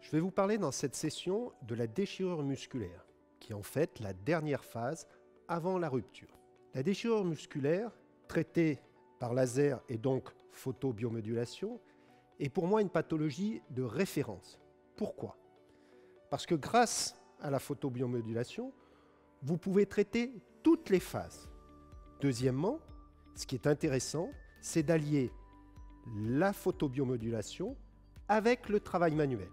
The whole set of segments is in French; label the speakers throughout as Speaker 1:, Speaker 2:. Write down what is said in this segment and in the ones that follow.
Speaker 1: Je vais vous parler dans cette session de la déchirure musculaire, qui est en fait la dernière phase avant la rupture. La déchirure musculaire, traitée par laser et donc photobiomodulation, est pour moi une pathologie de référence. Pourquoi? Parce que grâce à la photobiomodulation, vous pouvez traiter toutes les phases. Deuxièmement, ce qui est intéressant, c'est d'allier la photobiomodulation avec le travail manuel.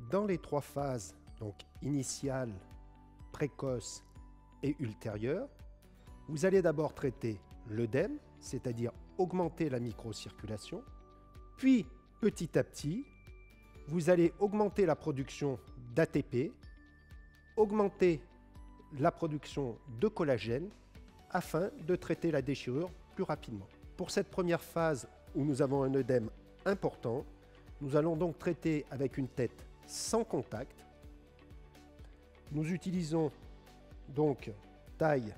Speaker 1: Dans les trois phases, donc initiale, précoce et ultérieure, vous allez d'abord traiter l'œdème, c'est-à-dire augmenter la microcirculation, puis petit à petit, vous allez augmenter la production d'ATP, augmenter la production de collagène afin de traiter la déchirure plus rapidement. Pour cette première phase où nous avons un œdème important, nous allons donc traiter avec une tête sans contact. Nous utilisons donc taille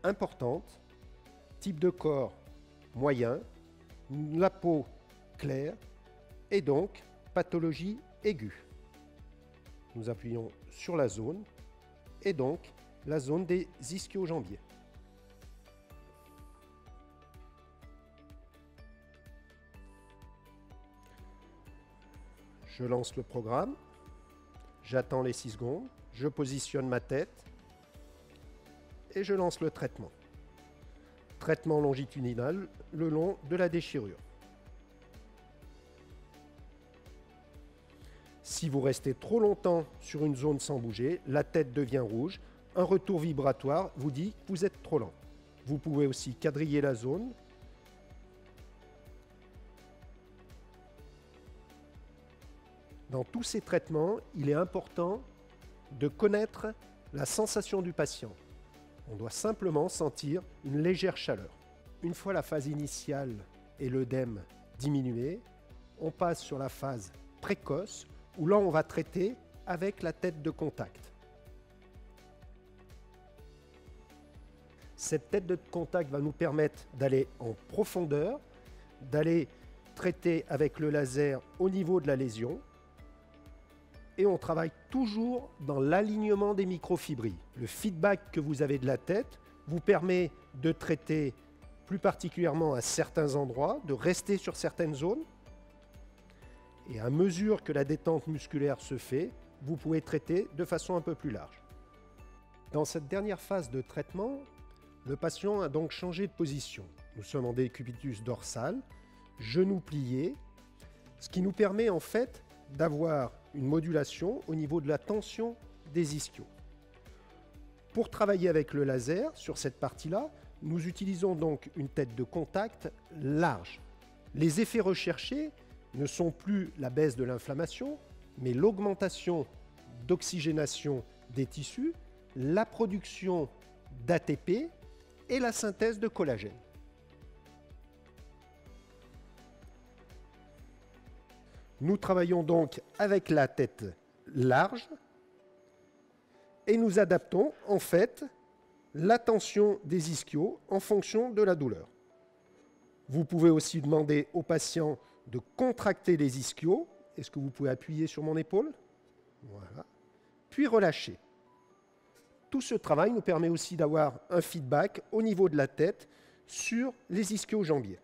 Speaker 1: importante, type de corps moyen, la peau claire et donc pathologie aiguë. Nous appuyons sur la zone et donc la zone des ischio-jambiers. Je lance le programme, j'attends les 6 secondes, je positionne ma tête et je lance le traitement. Traitement longitudinal le long de la déchirure. Si vous restez trop longtemps sur une zone sans bouger, la tête devient rouge, un retour vibratoire vous dit que vous êtes trop lent. Vous pouvez aussi quadriller la zone. Dans tous ces traitements, il est important de connaître la sensation du patient. On doit simplement sentir une légère chaleur. Une fois la phase initiale et l'œdème diminué, on passe sur la phase précoce où là on va traiter avec la tête de contact. Cette tête de contact va nous permettre d'aller en profondeur, d'aller traiter avec le laser au niveau de la lésion. Et on travaille toujours dans l'alignement des microfibrilles. Le feedback que vous avez de la tête vous permet de traiter plus particulièrement à certains endroits, de rester sur certaines zones. Et à mesure que la détente musculaire se fait, vous pouvez traiter de façon un peu plus large. Dans cette dernière phase de traitement, le patient a donc changé de position. Nous sommes en décubitus dorsal, genou plié, ce qui nous permet en fait d'avoir une modulation au niveau de la tension des ischios. Pour travailler avec le laser sur cette partie-là, nous utilisons donc une tête de contact large. Les effets recherchés ne sont plus la baisse de l'inflammation, mais l'augmentation d'oxygénation des tissus, la production d'ATP et la synthèse de collagène. Nous travaillons donc avec la tête large et nous adaptons en fait la tension des ischios en fonction de la douleur. Vous pouvez aussi demander au patient de contracter les ischios. Est-ce que vous pouvez appuyer sur mon épaule? Voilà. Puis relâcher. Tout ce travail nous permet aussi d'avoir un feedback au niveau de la tête sur les ischio-jambiers.